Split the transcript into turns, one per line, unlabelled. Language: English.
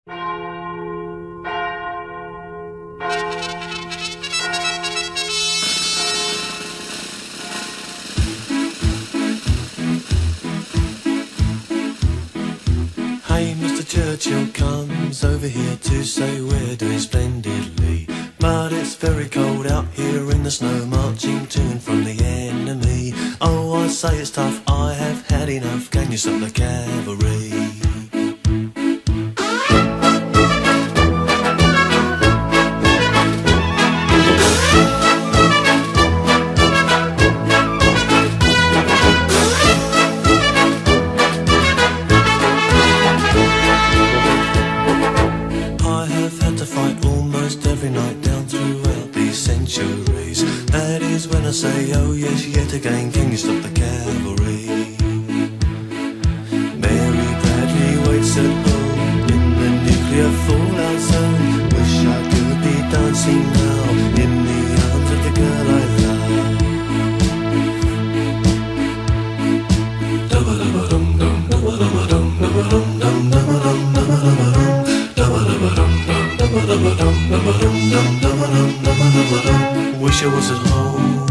Hey, Mr. Churchill comes over here to say we're doing splendidly. But it's very cold out here in the snow, marching to and from the enemy. Oh, I say it's tough, I have had enough, can you stop the cavalry? I have had to fight almost every night down throughout these centuries. That is when I say, oh yes, yet again, can you stop the cavalry? Mary Bradley waits at home in the nuclear fallout zone. Wish I could be dancing now in the arms of the girl I love. Dum-ba-dum-ba-dum-dum, dum-ba-dum-ba-dum, dum-ba-dum-dum, dum-ba-dum-dum-ba-dum. Wish I was at home.